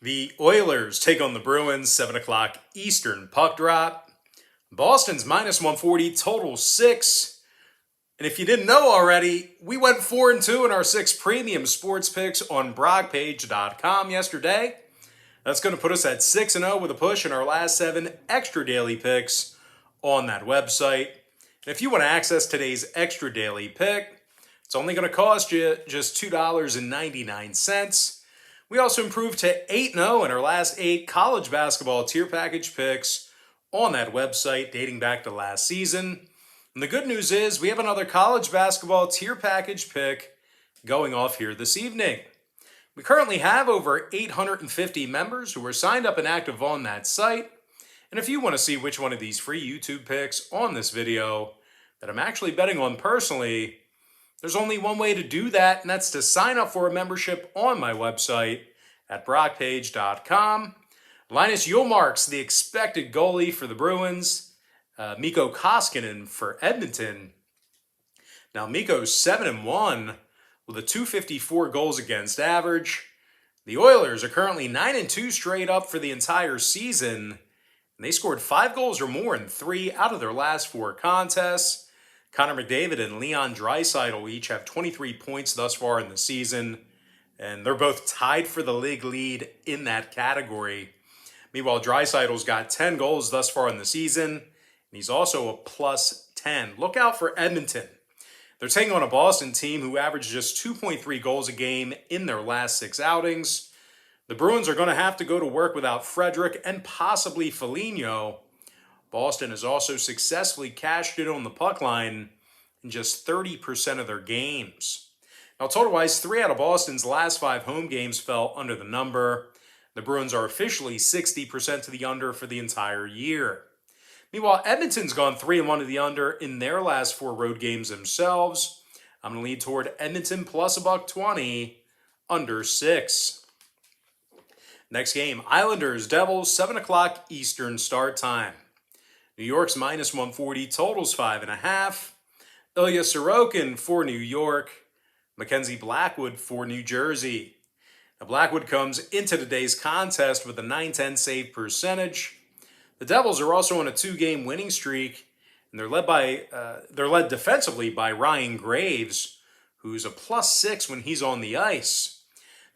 The Oilers take on the Bruins, 7 o'clock Eastern puck drop. Boston's minus 140, total 6. And if you didn't know already, we went 4-2 in our 6 premium sports picks on BrogPage.com yesterday. That's going to put us at 6-0 with a push in our last 7 extra daily picks on that website. And if you want to access today's extra daily pick, it's only going to cost you just $2.99. We also improved to 8-0 in our last 8 college basketball tier package picks on that website dating back to last season. And the good news is we have another college basketball tier package pick going off here this evening. We currently have over 850 members who are signed up and active on that site. And if you want to see which one of these free YouTube picks on this video that I'm actually betting on personally, there's only one way to do that, and that's to sign up for a membership on my website at BrogPage.com. Linus Ullmark's the expected goalie for the Bruins. Mikko Koskinen for Edmonton. Now, Mikko's 7-1 with a .254 goals against average. The Oilers are currently 9-2 straight up for the entire season, and they scored 5 goals or more in 3 out of their last 4 contests. Connor McDavid and Leon Draisaitl each have 23 points thus far in the season, and they're both tied for the league lead in that category. Meanwhile, Draisaitl's got 10 goals thus far in the season, and he's also a plus 10. Look out for Edmonton. They're taking on a Boston team who averaged just 2.3 goals a game in their last 6 outings. The Bruins are going to have to go to work without Frederic and possibly Foligno. Boston has also successfully cashed in on the puck line in just 30% of their games. Now, total-wise, 3 out of Boston's last 5 home games fell under the number. The Bruins are officially 60% to the under for the entire year. Meanwhile, Edmonton's gone 3-1 to the under in their last 4 road games themselves. I'm going to lead toward Edmonton plus $1.20, under 6. Next game, Islanders, Devils, 7 o'clock Eastern start time. New York's minus 140, totals 5.5. Ilya Sorokin for New York. Mackenzie Blackwood for New Jersey. Now, Blackwood comes into today's contest with a .910 save percentage. The Devils are also on a 2-game winning streak, and they're led defensively by Ryan Graves, who's a plus 6 when he's on the ice.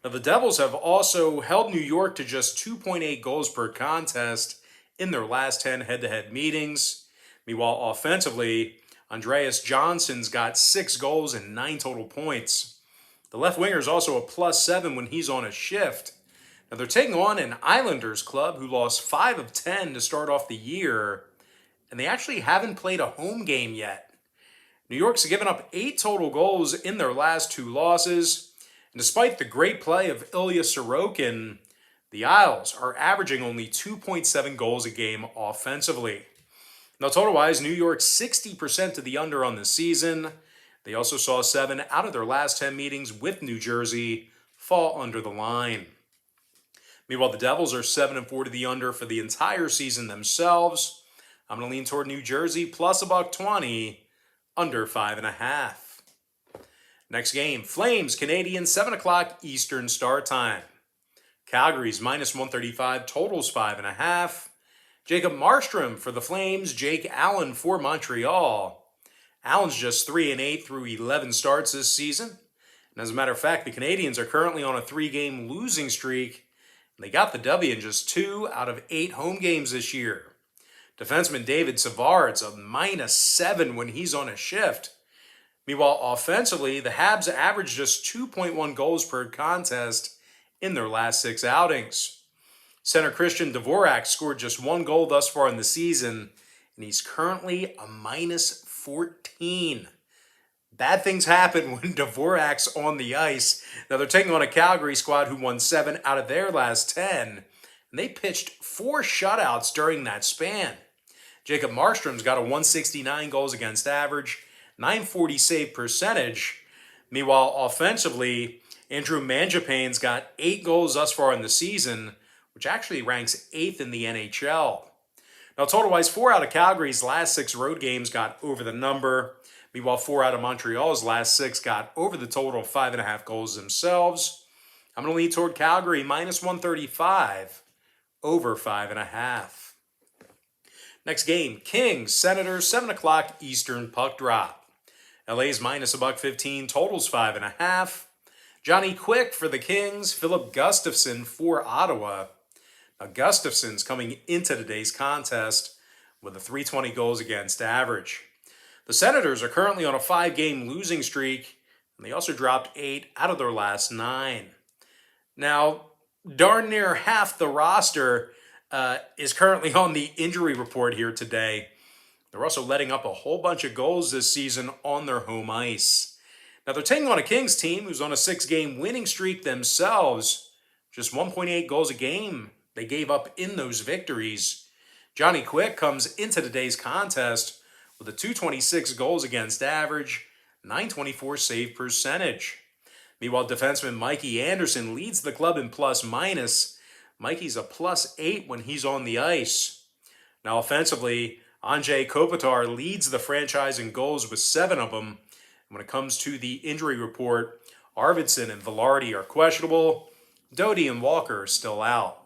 Now, the Devils have also held New York to just 2.8 goals per contest in their last 10 head-to-head meetings. Meanwhile, offensively, Andreas Johnson's got 6 goals and 9 total points. The left winger is also a plus 7 when he's on a shift. Now, they're taking on an Islanders club who lost 5 of 10 to start off the year, and they actually haven't played a home game yet. New York's given up 8 total goals in their last 2 losses, and despite the great play of Ilya Sorokin, the Isles are averaging only 2.7 goals a game offensively. Now, total-wise, New York's 60% to the under on the season. They also saw 7 out of their last 10 meetings with New Jersey fall under the line. Meanwhile, the Devils are 7-4 to the under for the entire season themselves. I'm going to lean toward New Jersey plus $1.20, under 5.5. Next game, Flames, Canadiens, 7 o'clock Eastern start time. Calgary's minus 135, totals 5.5. Jacob Markstrom for the Flames, Jake Allen for Montreal. Allen's just 3-8 through 11 starts this season. And as a matter of fact, the Canadiens are currently on a 3-game losing streak. And they got the W in just 2 out of 8 home games this year. Defenseman David Savard's a minus 7 when he's on a shift. Meanwhile, offensively, the Habs average just 2.1 goals per contest in their last 6 outings. Center Christian Dvorak scored just 1 goal thus far in the season, and he's currently a minus 14. Bad things happen when Dvorak's on the ice. Now, they're taking on a Calgary squad who won 7 out of their last 10, and they pitched 4 shutouts during that span. Jacob Markstrom's got a .169 goals against average, .940 save percentage. Meanwhile, offensively, Andrew Mangiapane's got 8 goals thus far in the season, which actually ranks 8th in the NHL. Now, total-wise, 4 out of Calgary's last 6 road games got over the number. Meanwhile, 4 out of Montreal's last 6 got over the total of 5.5 goals themselves. I'm going to lean toward Calgary minus 135 over 5.5. Next game, Kings, Senators, 7 o'clock Eastern puck drop. LA's minus $1.15, totals 5.5. Johnny Quick for the Kings, Philip Gustafson for Ottawa. Now Gustafson's coming into today's contest with a .320 goals against average. The Senators are currently on a 5-game losing streak, and they also dropped 8 out of their last 9. Now, darn near half the roster is currently on the injury report here today. They're also letting up a whole bunch of goals this season on their home ice. Now, they're taking on a Kings team who's on a 6-game winning streak themselves. Just 1.8 goals a game they gave up in those victories. Johnny Quick comes into today's contest with a .226 goals against average, .924 save percentage. Meanwhile, defenseman Mikey Anderson leads the club in plus-minus. Mikey's a +8 when he's on the ice. Now, offensively, Anze Kopitar leads the franchise in goals with 7 of them. And when it comes to the injury report, Arvidsson and Velarde are questionable. Doty and Walker are still out.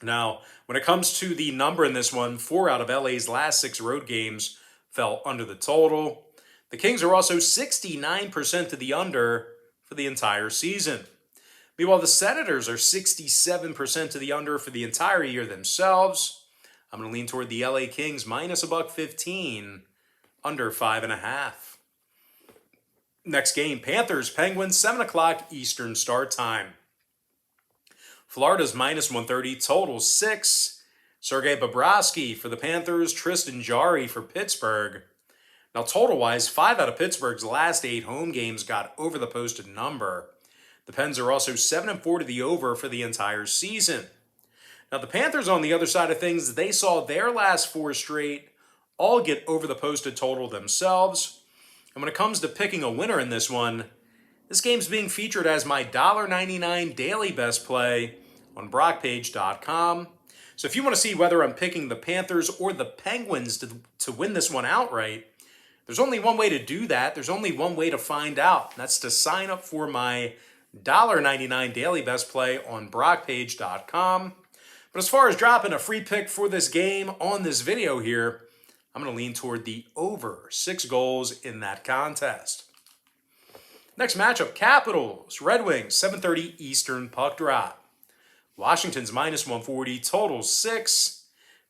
Now, when it comes to the number in this one, 4 out of LA's last 6 road games fell under the total. The Kings are also 69% to the under for the entire season. Meanwhile, the Senators are 67% to the under for the entire year themselves. I'm going to lean toward the LA Kings minus $1.15, under 5.5. Next game, Panthers, Penguins, 7 o'clock Eastern start time. Florida's minus 130, total 6. Sergei Bobrovsky for the Panthers, Tristan Jarry for Pittsburgh. Now, total-wise, 5 out of Pittsburgh's last 8 home games got over the posted number. The Pens are also 7-4 to the over for the entire season. Now, the Panthers, on the other side of things, they saw their last 4 straight all get over the posted total themselves. And when it comes to picking a winner in this one, this game's being featured as my $1.99 daily best play on BrockPage.com. So if you want to see whether I'm picking the Panthers or the Penguins to win this one outright, there's only one way to do that. There's only one way to find out. And that's to sign up for my $1.99 daily best play on BrockPage.com. But as far as dropping a free pick for this game on this video here, I'm going to lean toward the over 6 goals in that contest. Next matchup, Capitals, Red Wings, 7:30 Eastern puck drop. Washington's minus 140, total 6.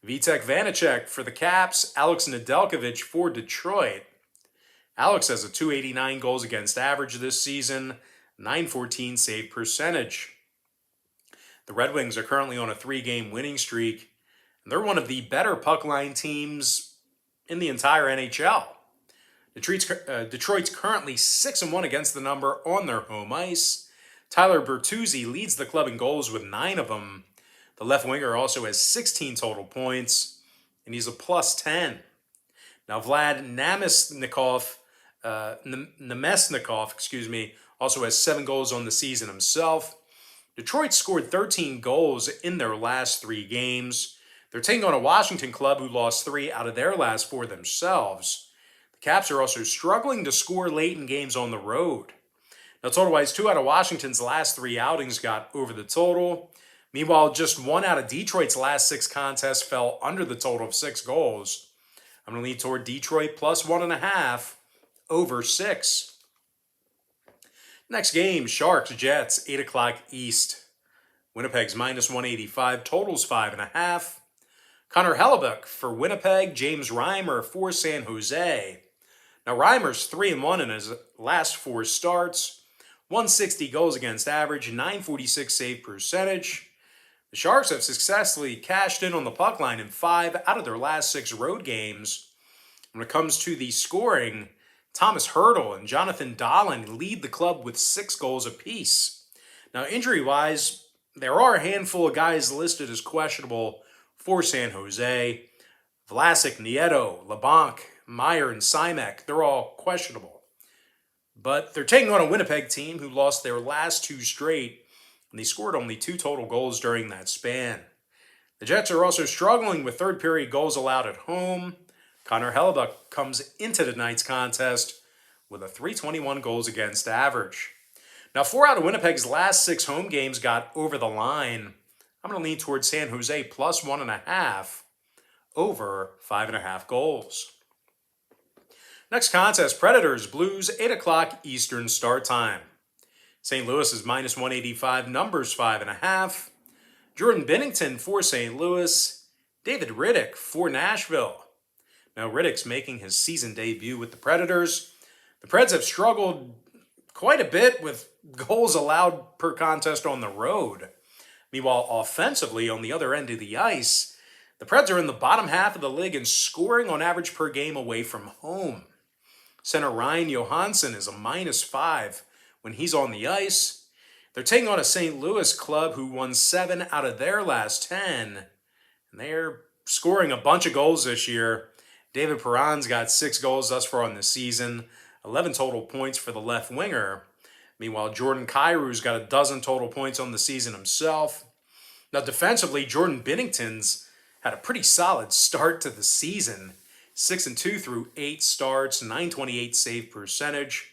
Vitek Vanacek for the Caps, Alex Nedeljkovic for Detroit. Alex has a .289 goals against average this season, .914 save percentage. The Red Wings are currently on a 3-game winning streak, and they're one of the better puck line teams in the entire NHL. Detroit's currently 6-1 against the number on their home ice. Tyler Bertuzzi leads the club in goals with 9 of them. The left winger also has 16 total points, and he's a +10. Now, Vlad Nemesnikov, also has 7 goals on the season himself. Detroit scored 13 goals in their last 3 games. They're taking on a Washington club who lost 3 out of their last 4 themselves. The Caps are also struggling to score late in games on the road. Now, total-wise, 2 out of Washington's last 3 outings got over the total. Meanwhile, just 1 out of Detroit's last 6 contests fell under the total of 6 goals. I'm going to lean toward Detroit plus 1.5 over 6. Next game, Sharks, Jets, 8 o'clock East. Winnipeg's minus 185, totals 5.5. Connor Hellebuck for Winnipeg, James Reimer for San Jose. Now, Reimer's 3-1 in his last 4 starts, 160 goals against average, .946 save percentage. The Sharks have successfully cashed in on the puck line in 5 out of their last 6 road games. When it comes to the scoring, Thomas Hertl and Jonathan Dahlen lead the club with 6 goals apiece. Now, injury-wise, there are a handful of guys listed as questionable for San Jose. Vlasic, Nieto, LeBlanc, Meyer, and Simek, they're all questionable. But they're taking on a Winnipeg team who lost their last 2 straight, and they scored only 2 total goals during that span. The Jets are also struggling with third-period goals allowed at home. Connor Hellebuck comes into tonight's contest with a .321 goals against average. Now, 4 out of Winnipeg's last 6 home games got over the line. I'm going to lean towards San Jose plus 1.5 over 5.5 goals. Next contest, Predators, Blues, 8 o'clock Eastern start time. St. Louis is minus 185, numbers 5.5. Jordan Binnington for St. Louis. David Rittich for Nashville. Now, Rittich's making his season debut with the Predators. The Preds have struggled quite a bit with goals allowed per contest on the road. Meanwhile, offensively, on the other end of the ice, the Preds are in the bottom half of the league in scoring on average per game away from home. Center Ryan Johansson is a -5 when he's on the ice. They're taking on a St. Louis club who won 7 out of their last 10. And they're scoring a bunch of goals this year. David Perron's got 6 goals thus far on the season, 11 total points for the left winger. Meanwhile, Jordan Kyrou's got a dozen total points on the season himself. Now, defensively, Jordan Binnington's had a pretty solid start to the season. 6-2 through 8 starts, .928 save percentage.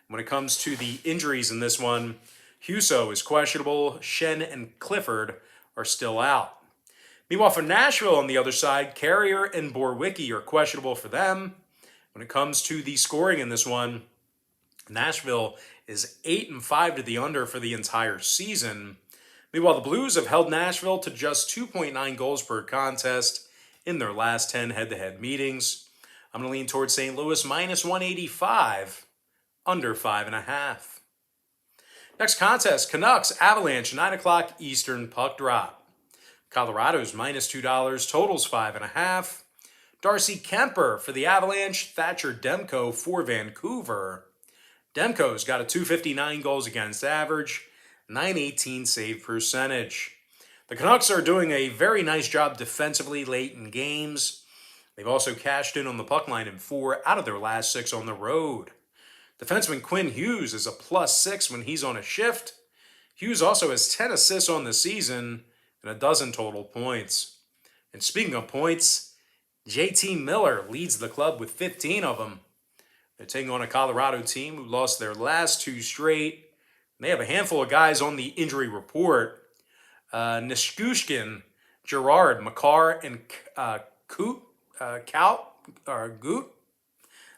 When it comes to the injuries in this one, Husso is questionable. Shen and Clifford are still out. Meanwhile, for Nashville on the other side, Carrier and Borwicki are questionable for them. When it comes to the scoring in this one, Nashville is 8-5 to the under for the entire season. Meanwhile, the Blues have held Nashville to just 2.9 goals per contest in their last 10 head-to-head meetings. I'm going to lean towards St. Louis minus 185, under 5.5. Next contest, Canucks, Avalanche, 9 o'clock Eastern puck drop. Colorado's minus $2, totals 5.5. Darcy Kemper for the Avalanche, Thatcher Demko for Vancouver. Demko's got a .259 goals against average, .918 save percentage. The Canucks are doing a very nice job defensively late in games. They've also cashed in on the puck line in 4 out of their last 6 on the road. Defenseman Quinn Hughes is a +6 when he's on a shift. Hughes also has 10 assists on the season and a dozen total points. And speaking of points, JT Miller leads the club with 15 of them. They're taking on a Colorado team who lost their last 2 straight. They have a handful of guys on the injury report. Nishushkin, Gerard, Makar, and Goot.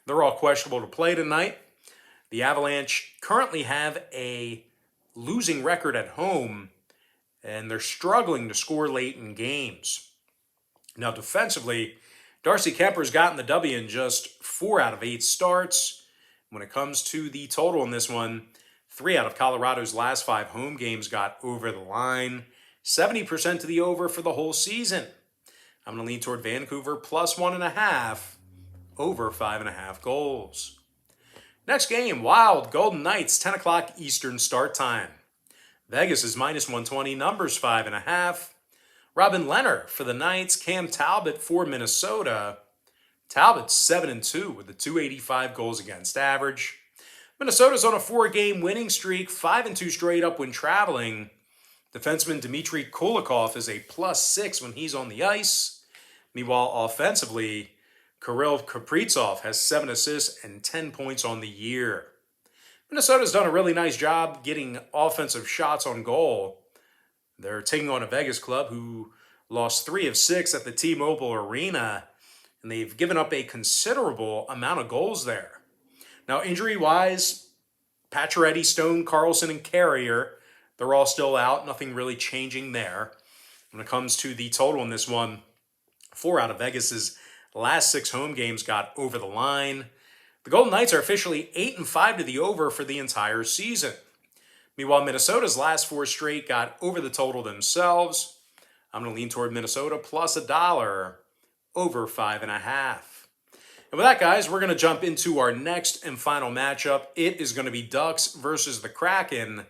They're all questionable to play tonight. The Avalanche currently have a losing record at home, and they're struggling to score late in games. Now, defensively, Darcy Kemper's gotten the W in just 4 out of 8 starts. When it comes to the total in this one, 3 out of Colorado's last 5 home games got over the line. 70% to the over for the whole season. I'm going to lean toward Vancouver plus 1.5 over 5.5 goals. Next game, Wild, Golden Knights, 10 o'clock Eastern start time. Vegas is minus 120, numbers 5.5. Robin Leonard for the Knights, Cam Talbot for Minnesota. Talbot's 7-2 with a .285 goals against average. Minnesota's on a 4-game winning streak, 5-2 straight up when traveling. Defenseman Dmitry Kulikov is a +6 when he's on the ice. Meanwhile, offensively, Kirill Kaprizov has 7 assists and 10 points on the year. Minnesota's done a really nice job getting offensive shots on goal. They're taking on a Vegas club who lost 3 of 6 at the T-Mobile Arena, and they've given up a considerable amount of goals there. Now, injury-wise, Pacioretty, Stone, Carlson, and Carrier, they're all still out. Nothing really changing there. When it comes to the total in this one, 4 out of Vegas's last 6 home games got over the line. The Golden Knights are officially 8-5 to the over for the entire season. Meanwhile, Minnesota's last 4 straight got over the total themselves. I'm going to lean toward Minnesota plus $1 over 5.5. And with that, guys, we're going to jump into our next and final matchup. It is going to be Ducks versus the Kraken,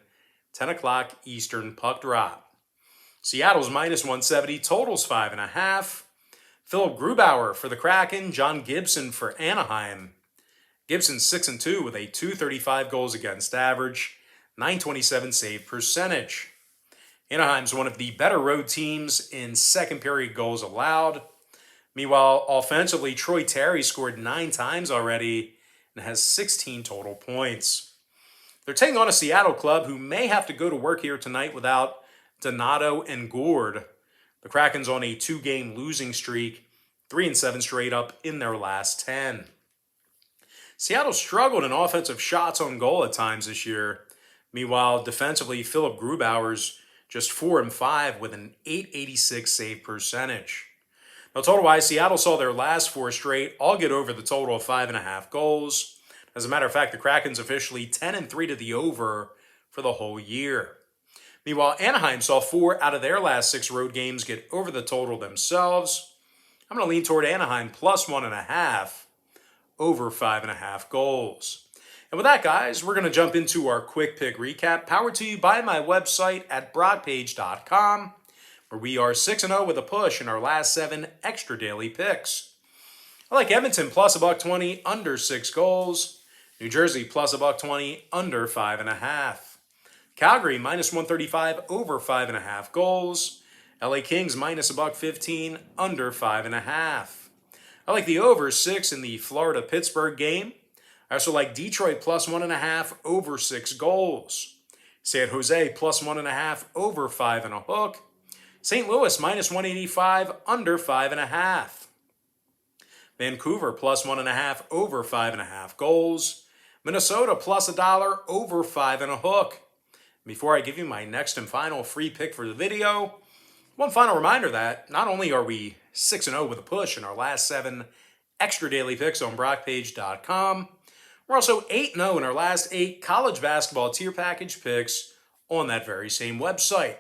10 o'clock Eastern puck drop. Seattle's minus 170, totals 5.5. Philip Grubauer for the Kraken, John Gibson for Anaheim. Gibson's 6-2 with a .235 goals against average, .927 save percentage. Anaheim's one of the better road teams in second period goals allowed. Meanwhile, offensively, Troy Terry scored 9 times already and has 16 total points. They're taking on a Seattle club who may have to go to work here tonight without Donato and Gourde. The Kraken's on a 2-game losing streak, 3-7 straight up in their last 10. Seattle struggled in offensive shots on goal at times this year. Meanwhile, defensively, Philip Grubauer's just 4-5 with an .886 save percentage. Now, total-wise, Seattle saw their last 4 straight all get over the total of 5.5 goals. As a matter of fact, the Kraken's officially 10-3 to the over for the whole year. Meanwhile, Anaheim saw 4 out of their last 6 road games get over the total themselves. I'm going to lean toward Anaheim plus 1.5 over 5.5 goals. And with that, guys, we're going to jump into our quick pick recap, powered to you by my website at broadpage.com, where we are 6-0 with a push in our last 7 extra daily picks. I like Edmonton plus $1.20 under 6 goals. New Jersey plus $1.20 under 5.5. Calgary minus 135 over 5.5 goals. LA Kings minus $1.15 under 5.5. I like the over 6 in the Florida-Pittsburgh game. I also like Detroit plus 1.5 over 6 goals. San Jose plus 1.5 over 5.5. St. Louis minus 185 under 5.5. Vancouver plus 1.5 over 5.5 goals. Minnesota plus $1 over 5.5. Before I give you my next and final free pick for the video, one final reminder that not only are we 6-0 with a push in our last 7 extra daily picks on brockpage.com, we're also 8-0 in our last 8 college basketball tier package picks on that very same website.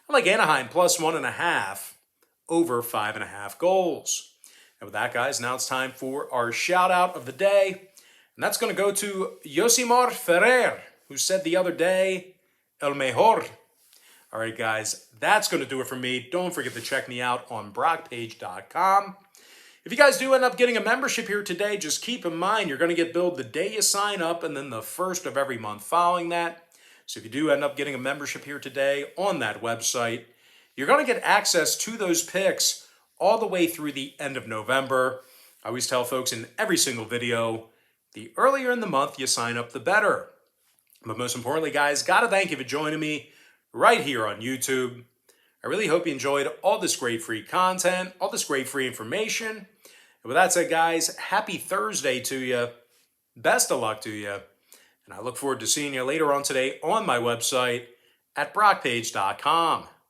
I like Anaheim plus 1.5 over 5.5 goals. And with that, guys, now it's time for our shout out of the day. And that's going to go to Yosimar Ferrer, who said the other day, El Mejor. All right, guys, that's going to do it for me. Don't forget to check me out on brockpage.com. If you guys do end up getting a membership here today, just keep in mind you're going to get billed the day you sign up and then the first of every month following that. So if you do end up getting a membership here today on that website, you're going to get access to those picks all the way through the end of November. I always tell folks in every single video, the earlier in the month you sign up, the better. But most importantly, guys, got to thank you for joining me right here on YouTube. I really hope you enjoyed all this great free content, all this great free information. And with that said, guys, happy Thursday to you. Best of luck to you. And I look forward to seeing you later on today on my website at brockpage.com.